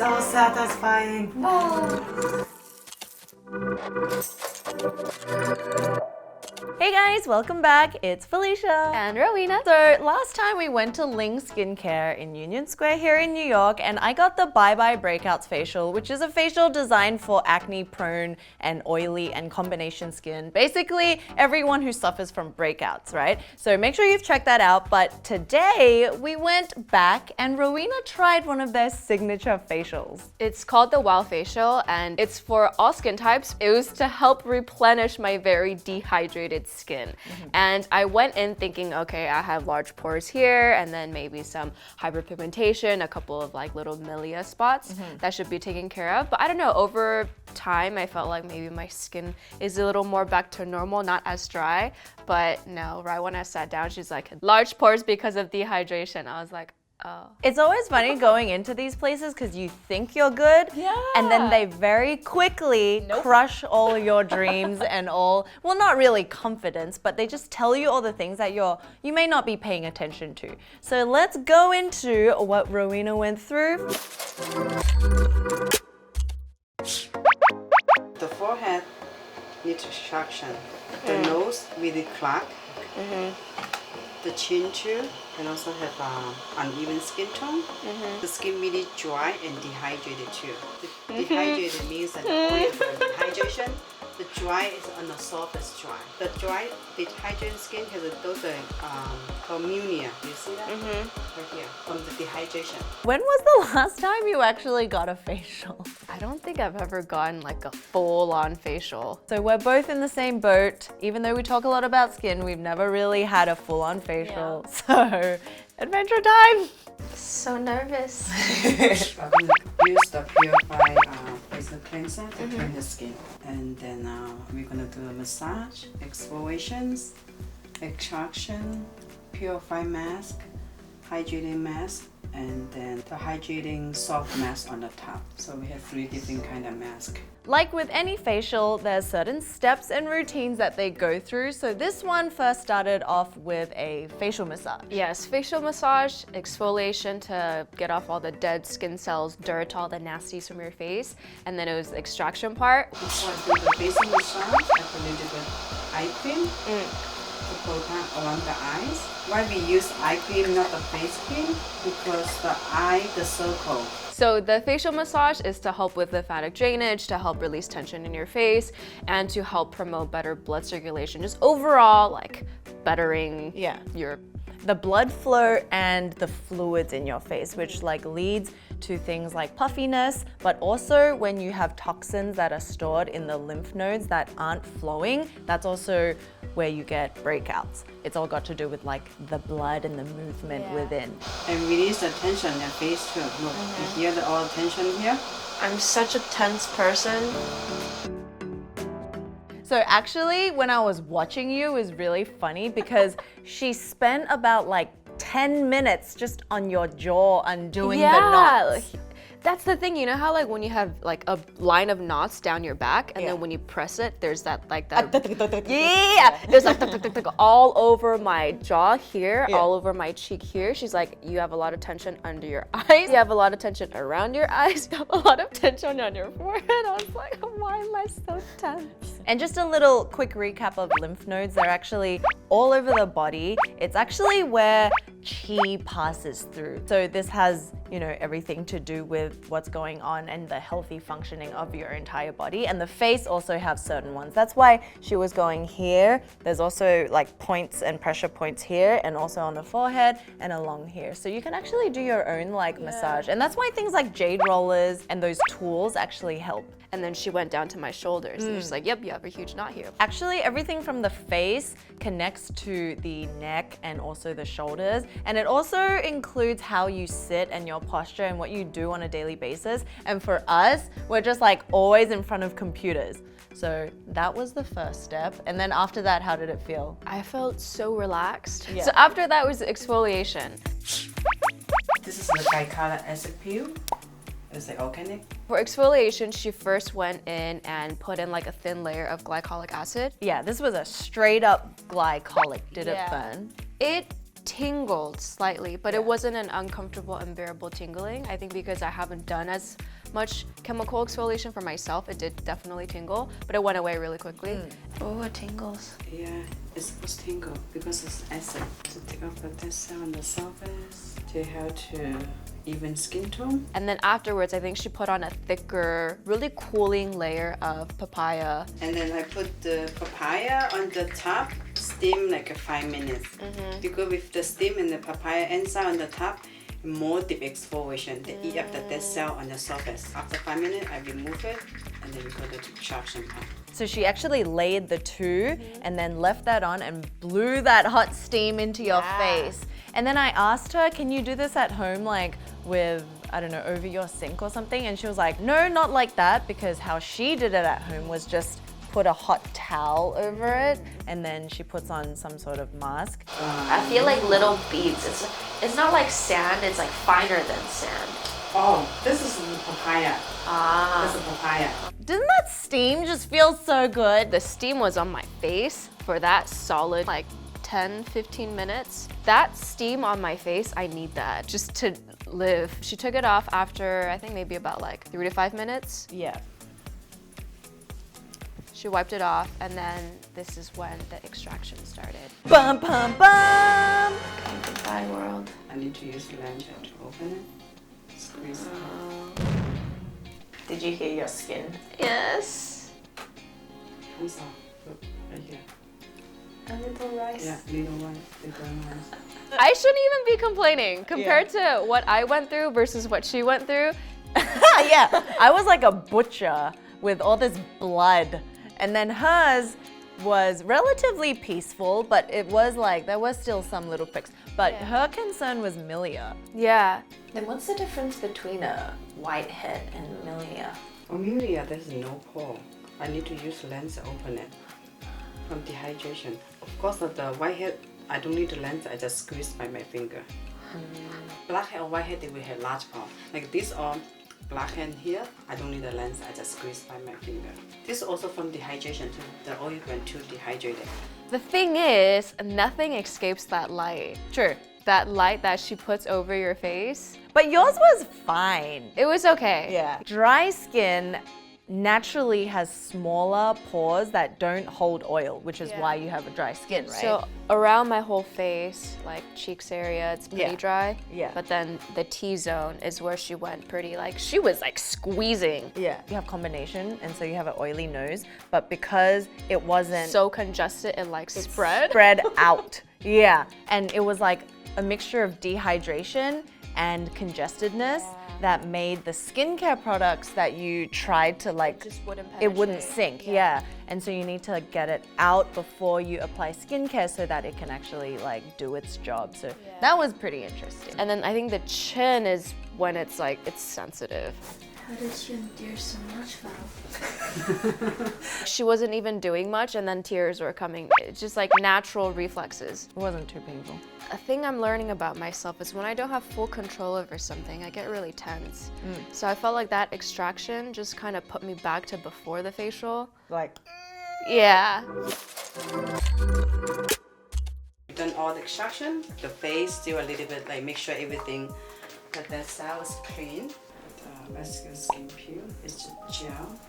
So satisfying. Hey guys, welcome back. It's Felicia And Rowena. So last time we went to Ling Skincare in Union Square here in New York, and I got the Bye Bye Breakouts facial, which is a facial designed for acne prone and oily and combination skin. Basically, everyone who suffers from breakouts, right? So make sure you've checked that out. But today we went back and Rowena tried one of their signature facials. It's called the Wow Facial and it's for all skin types. It was to help replenish my very dehydrated skin. And I went in thinking, okay, I have large pores here and then maybe some hyperpigmentation, a couple of like little Milia spots that should be taken care of. But I don't know, over time I felt like maybe my skin is a little more back to normal, not as dry. But no, right when I sat down, she's like, large pores because of dehydration. I was like, oh. It's always funny going into these places because you think you're good, and then they very quickly crush all your dreams and all, well, not really confidence, but they just tell you all the things that you may not be paying attention to. So let's go into what Rowena went through. The forehead needs extraction. The nose really crack. The chin too, and also have uneven skin tone. The skin really dry and dehydrated too. The dehydrated means that the oil is dehydration. The dry is on the softest dry. The dry dehydrated skin has those called Milia. You see that? Right here, from the dehydration. When was the last time you actually got a facial? I don't think I've ever gotten like a full-on facial. So we're both in the same boat. Even though we talk a lot about skin, we've never really had a full-on facial. So, adventure time! So nervous. I'm going to use the Purify facial cleanser to clean the skin. And then we're going to do a massage, exfoliations, extraction, purify mask, hydrating mask, and then the hydrating soft mask on the top. So we have 3 different kind of masks. Like with any facial, there's certain steps and routines that they go through. So this one first started off with a facial massage. Yes, facial massage, exfoliation to get off all the dead skin cells, dirt, all the nasties from your face. And then it was the extraction part. Before I do the facial massage, I put a little bit eye cream to put around the eyes. Why we use eye cream, not the face cream? Because the eye, the circle. So the facial massage is to help with lymphatic drainage, to help release tension in your face, and to help promote better blood circulation. Just overall, like, bettering your the blood flow and the fluids in your face, which like leads to things like puffiness, but also when you have toxins that are stored in the lymph nodes that aren't flowing, that's also where you get breakouts. It's all got to do with like the blood and the movement within. And release the tension in your face too. Look, you hear all the tension here? I'm such a tense person. So actually, when I was watching you, it was really funny because she spent about like 10 minutes just on your jaw undoing the knots. That's the thing, you know how like when you have like a line of knots down your back and then when you press it, there's that like that there's like tuk, tuk, tuk, tuk, all over my jaw here, all over my cheek here. She's like, you have a lot of tension under your eyes, you have a lot of tension around your eyes, you have a lot of tension on your forehead. I was like, why am I so tense? And just a little quick recap of lymph nodes. They're actually all over the body. It's actually where chi passes through. So this has, you know, everything to do with what's going on and the healthy functioning of your entire body. And the face also have certain ones. That's why she was going here. There's also like points and pressure points here and also on the forehead and along here. So you can actually do your own like massage. And that's why things like jade rollers and those tools actually help. And then she went down to my shoulders and she's like, yep, you have a huge knot here. Actually, everything from the face connects to the neck and also the shoulders. And it also includes how you sit and your posture and what you do on a daily basis. And for us, we're just like always in front of computers. So that was the first step. And then after that, how did it feel? I felt so relaxed. So after that was exfoliation. This is the glycolic acid peel. It's like organic. For exfoliation, she first went in and put in like a thin layer of glycolic acid. Yeah, this was a straight up glycolic. Did it burn? It tingled slightly, but it wasn't an uncomfortable, unbearable tingling. I think because I haven't done as much chemical exfoliation for myself. It did definitely tingle, but it went away really quickly. Oh, it tingles. Yeah, it's supposed to tingle because it's acid. To take off the dead cell on the surface to help to even skin tone. And then afterwards, I think she put on a thicker, really cooling layer of papaya. And then I put the papaya on the top, steam like 5 minutes. Because with the steam and the papaya enzyme on the top, more deep exfoliation. They eat up the dead cell on the surface. After 5 minutes, I remove it, and then we go to the extraction part. So she actually layered the two and then left that on and blew that hot steam into your face. And then I asked her, can you do this at home, like with, I don't know, over your sink or something? And she was like, no, not like that, because how she did it at home was just put a hot towel over it and then she puts on some sort of mask. I feel like little beads. It's not like sand, it's like finer than sand. Oh, this is papaya. This is papaya. Doesn't that steam just feel so good? The steam was on my face for that solid like 10-15 minutes. That steam on my face, I need that just to live. She took it off after I think maybe about like 3 to 5 minutes. Yeah. She wiped it off, and then this is when the extraction started. Bum, bum, bum. Okay, goodbye world. I need to use lens to open it. Squeeze it. Did you hear your skin? Yes. Comes off. Look, right here. A little rice. Yeah, little one, little one. I shouldn't even be complaining compared to what I went through versus what she went through. Yeah, I was like a butcher with all this blood. And then hers was relatively peaceful, but it was like, there was still some little pricks. But her concern was Milia. Yeah. Then what's the difference between a whitehead and Milia? For Milia, there's no pore. I need to use lens to open it from dehydration. Of course, the whitehead, I don't need the lens, I just squeeze by my finger. Blackhead or whitehead, they will have large pore. Like this or blackhead here, I don't need a lens, I just squeeze by my finger. This is also from dehydration too. The oil went too dehydrated. The thing is, nothing escapes that light. True. That light that she puts over your face. But yours was fine. It was okay. Yeah. Dry skin naturally has smaller pores that don't hold oil, which is why you have a dry skin, right? So around my whole face, like cheeks area, it's pretty dry. Yeah. But then the T-zone is where she went pretty, like she was like squeezing. yeah, you have combination, and so you have an oily nose, but because it wasn't So congested, it like spread. out. Yeah, and it was like a mixture of dehydration and congestedness that made the skincare products that you tried to like, Just wouldn't it wouldn't penetrate. sink, yeah. And so you need to get it out before you apply skincare so that it can actually like do its job. So that was pretty interesting. And then I think the chin is when it's like, it's sensitive. How did you endure so much, Val? She wasn't even doing much and then tears were coming. It's just like natural reflexes. It wasn't too painful. A thing I'm learning about myself is when I don't have full control over something, I get really tense. So I felt like that extraction just kind of put me back to before the facial. Like, Yeah. We've done all the extraction. The face still a little bit like make sure everything that the cell is clean. The masculine skin peel is just gel.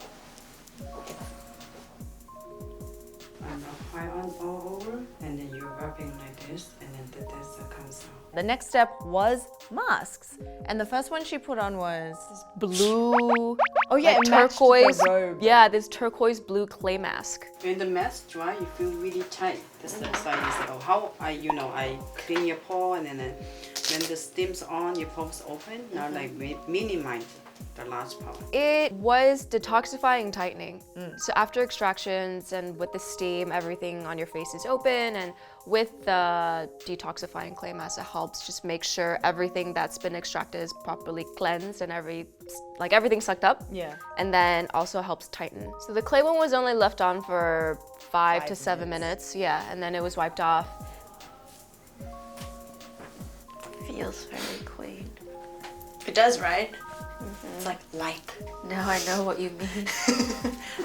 And apply on all over, and then you're rubbing like this, and then the dead cell comes out. the next step was masks. And the first one she put on was Blue. oh yeah, like it matched the turquoise. robe. Yeah, this turquoise blue clay mask. When the mask dry, you feel really tight. That's the side you say, oh, how I clean your pore, and then when the steam's on, your pores open. Now like minimize the large pore. It was detoxifying, tightening. So after extractions and with the steam, everything on your face is open, and with the detoxifying clay mask, it helps just make sure everything that's been extracted is properly cleansed and everything sucked up. Yeah. And then also helps tighten. So the clay one was only left on for 5 to 7 minutes. Yeah, and then it was wiped off. Feels very clean. It does, right? It's like light. Now I know what you mean.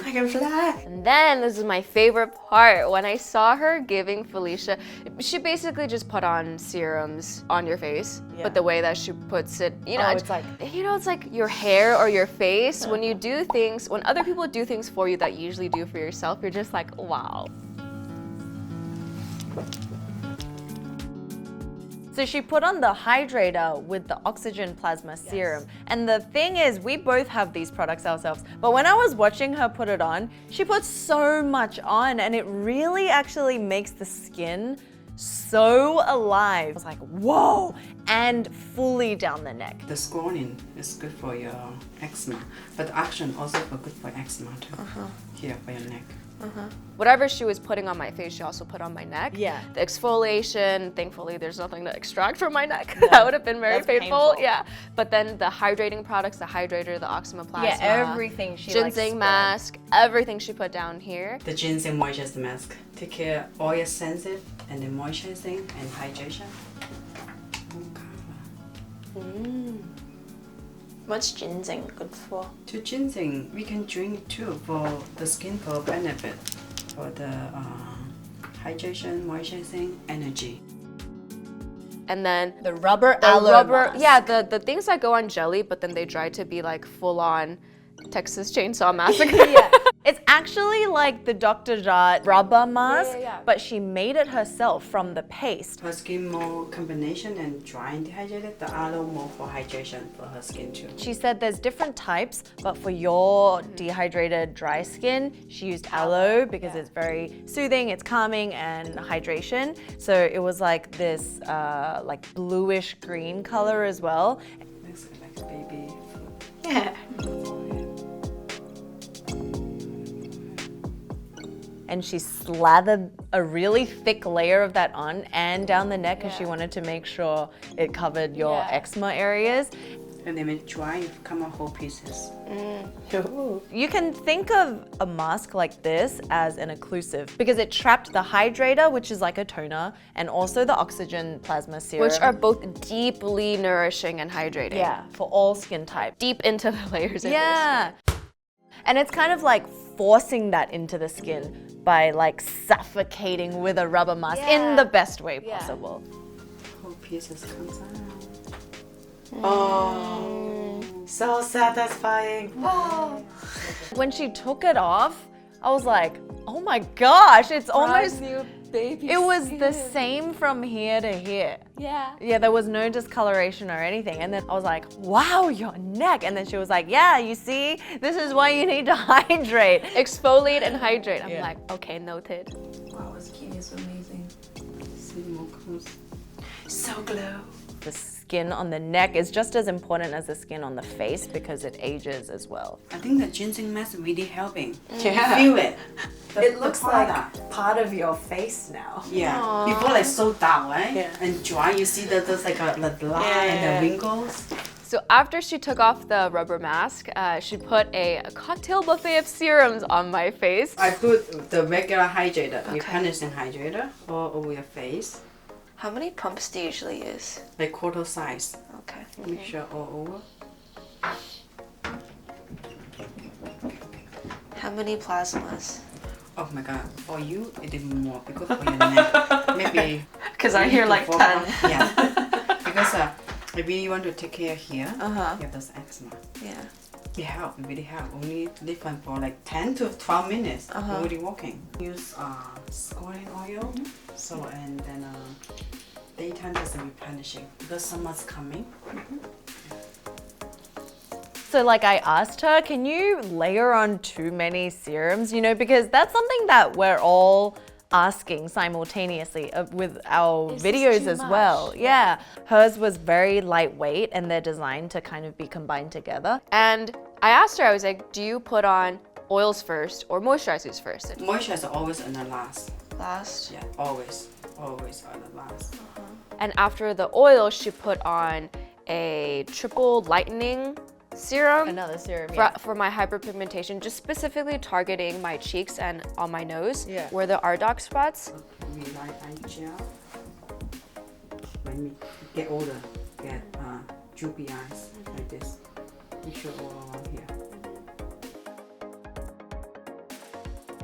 I can fly. And then this is my favorite part. When I saw her giving Felicia, she basically just put on serums on your face. Yeah. But the way that she puts it, you know, Oh, it's like- it's like your hair or your face. When you do things, when other people do things for you that you usually do for yourself, you're just like, wow. So she put on the hydrator with the oxygen plasma serum. And the thing is, we both have these products ourselves. But when I was watching her put it on, she put so much on and it really actually makes the skin so alive. I was like, whoa, and fully down the neck. The scrolling is good for your eczema, but the action also for good for eczema too. Here for your neck. Whatever she was putting on my face, she also put on my neck. Yeah. The exfoliation, thankfully, there's nothing to extract from my neck. That would have been very That's painful. painful. Yeah. But then the hydrating products, the hydrator, the oxymoplasma, Yeah, everything she like, ginseng spread. mask, everything she put down here. The ginseng moisturizing mask. Take care oil sensitive and the moisturizing and hydration. What's ginseng good for? To ginseng, we can drink it too for the skin for benefit, for the hydration, moisturizing, energy. And then The rubber the aloe rubber, mask. yeah, the things that go on jelly, but then they dry to be like full on Texas Chainsaw Massacre. Yeah. It's actually like the Dr. Jart rubber mask, yeah. but she made it herself from the paste. Her skin more combination and dry and dehydrated. The aloe more for hydration for her skin too. She said there's different types, but for your dehydrated dry skin, she used aloe because it's very soothing, it's calming and hydration. So it was like this like bluish green color as well. Looks like baby food. Yeah. And she slathered a really thick layer of that on and down the neck because she wanted to make sure it covered your eczema areas. And then when it dry, you come out whole pieces. You can think of a mask like this as an occlusive because it trapped the hydrator, which is like a toner, and also the oxygen plasma serum. Which are both deeply nourishing and hydrating. yeah, for all skin types. Deep into the layers of Yeah. And it's kind of like forcing that into the skin by like suffocating with a rubber mask in the best way possible. Whole pieces comes out. Oh, so satisfying. When she took it off, I was like, oh my gosh, it's almost, new baby. it was the same from here to here. Yeah. Yeah, there was no discoloration or anything. And then I was like, wow, your neck. And then she was like, yeah, you see, this is why you need to hydrate. Exfoliate and hydrate. I'm like, okay, noted. Wow, the skin is amazing. See more close. So glow. The skin on the neck is just as important as the skin on the face because it ages as well. I think the ginseng mask is really helping. Yeah. Feel it. It looks like product. part of your face now. Yeah. Before like so dark, right? Yeah. And dry, you see that there's like the line and the wrinkles. So after she took off the rubber mask, she put a cocktail buffet of serums on my face. I put the regular hydrator, replenishing hydrator, all over your face, How many pumps do you usually use? like quarter size. Okay. Make sure all over. How many plasmas? Oh my god, for you it is more because for your neck. Maybe Because I hear like 10. Yeah. Because if you want to take care here, Uh-huh. you have those eczema. Yeah. It really help. Only leave them for like 10 to 12 minutes already walking. Use scalding oil. So and then daytime is replenishing because summer's coming. So like I asked her, can you layer on too many serums? You know, because that's something that we're all asking simultaneously with our videos as well. Yeah. Hers was very lightweight and they're designed to kind of be combined together. And I asked her, I was like, do you put on oils first or moisturizers first? And Moisturizer always on the last. Last. Yeah, always on the last. And after the oil, she put on a triple lightening serum Another serum, for my hyperpigmentation, just specifically targeting my cheeks and on my nose Yeah. where there are dark spots. We like eye gel. When we get older, get droopy eyes like this. Make sure all around here.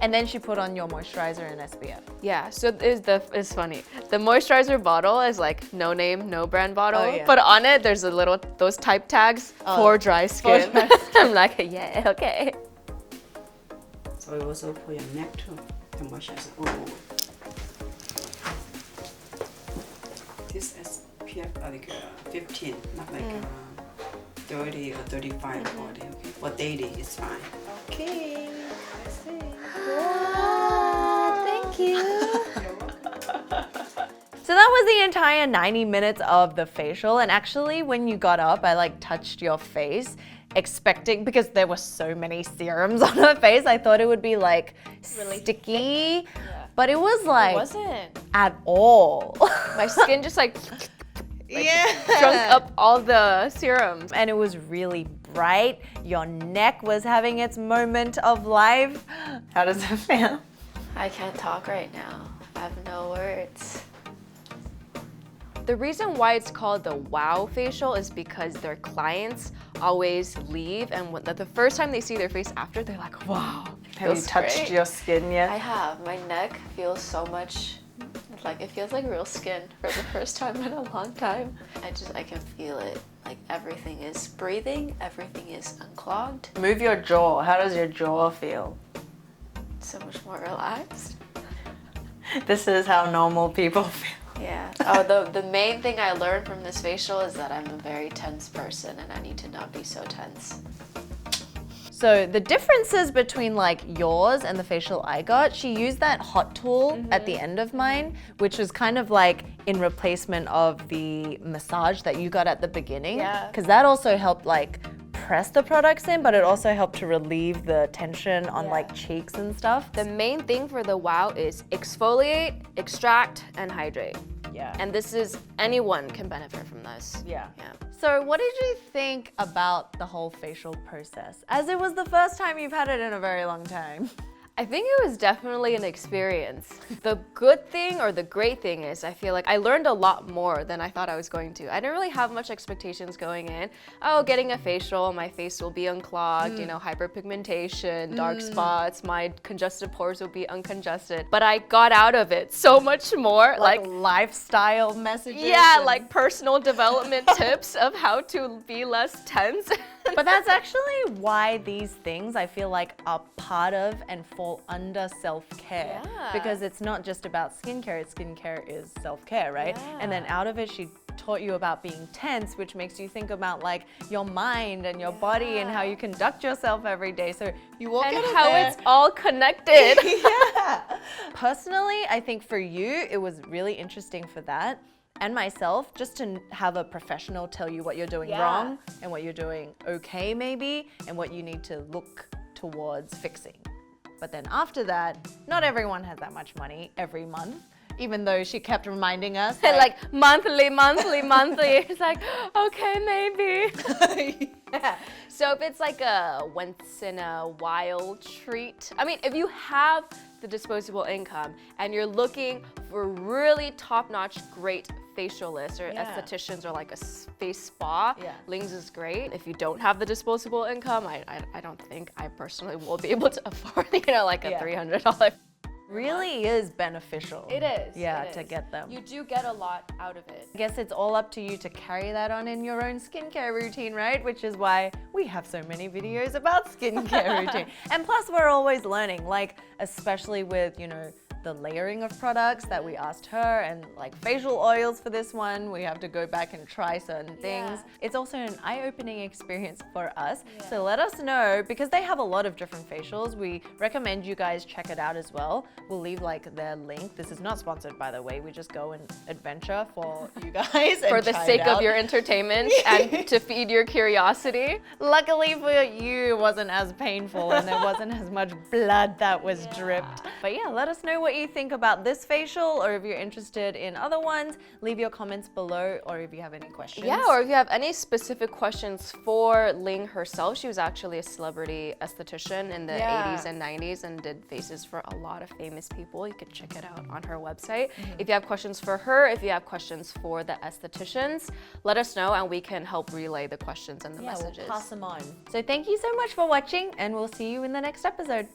And then she put on your moisturizer and SPF. Yeah, so it's funny. The moisturizer bottle is like no name, no brand bottle. Oh, yeah. But on it, there's those type tags for dry skin. dry I'm like, yeah, okay. So also for your neck too, the moisturizer. Oh. This SPF like 15, not like 30 or 35 40. Okay, for daily it's fine. Okay. Thank you. So that was the entire 90 minutes of the facial. And actually, when you got up, I like touched your face, expecting, because there were so many serums on her face, I thought it would be like Really sticky. But it was like It wasn't. at all. My skin just like Yeah. drunk up all the serums. And it was really bright. Your neck was having its moment of life. How does it feel? I can't talk right now. I have no words. The reason why it's called the wow facial is because their clients always leave, and the first time they see their face after, they're like, wow. Have you feels touched great. your skin yet? I have. My neck feels so much like it feels like real skin for the first time in a long time. I can feel it. Like everything is breathing, everything is unclogged. Move your jaw. How does your jaw feel? So much more relaxed. This is how normal people feel. Yeah. Oh, the main thing I learned from this facial is that I'm a very tense person and I need to not be so tense. So the differences between like yours and the facial I got, she used that hot tool at the end of mine, which was kind of like in replacement of the massage that you got at the beginning. Yeah. Because that also helped like press the products in, but it also helped to relieve the tension on like cheeks and stuff. The main thing for the wow is exfoliate, extract, and hydrate. Yeah. And this is, anyone can benefit from this. Yeah. Yeah. So what did you think about the whole facial process? As it was the first time you've had it in a very long time. I think it was definitely an experience. The good thing or the great thing is I feel like I learned a lot more than I thought I was going to. I didn't really have much expectations going in. Oh, getting a facial, my face will be unclogged, you know, hyperpigmentation, dark spots, my congested pores will be uncongested. But I got out of it so much more. Like lifestyle messages. Yeah, and- like personal development tips of how to be less tense. But that's actually why these things I feel like are part of and fall under self-care. Yeah. Because it's not just about skincare, skincare is self-care, right? Yeah. And then out of it, she taught you about being tense, which makes you think about like your mind and your body and how you conduct yourself every day. So you walk And out of how there- it's all connected. yeah. Personally, I think for you, it was really interesting for that. And myself, just to have a professional tell you what you're doing wrong and what you're doing okay maybe, and what you need to look towards fixing. But then after that, not everyone has that much money every month, even though she kept reminding us. like monthly. It's like, okay, maybe. yeah. So if it's like a once in a while treat, I mean, if you have the disposable income and you're looking for really top-notch great facialists or estheticians or like a face spa, Ling's is great. If you don't have the disposable income, I don't think I personally will be able to afford, you know, like a $300. Really is beneficial. It is. Yeah, it to is. get them. You do get a lot out of it. I guess it's all up to you to carry that on in your own skincare routine, right? Which is why we have so many videos about skincare routine. And plus we're always learning, like especially with, you know, the layering of products that we asked her and like facial oils for this one. We have to go back and try certain things. It's also an eye-opening experience for us. So let us know, because they have a lot of different facials. We recommend you guys check it out as well. We'll leave like their link. This is not sponsored, by the way. We just go and adventure for you guys. For and the try it sake of out. your entertainment and to feed your curiosity. Luckily for you, it wasn't as painful and there wasn't as much blood that was dripped. But yeah, let us know what what you think about this facial, or if you're interested in other ones, leave your comments below, or if you have any questions. Yeah, or if you have any specific questions for Ling herself, she was actually a celebrity esthetician in the 80s and 90s and did faces for a lot of famous people. You can check it out on her website. If you have questions for her, if you have questions for the estheticians, let us know and we can help relay the questions and the messages. We'll pass them on. So thank you so much for watching, and we'll see you in the next episode.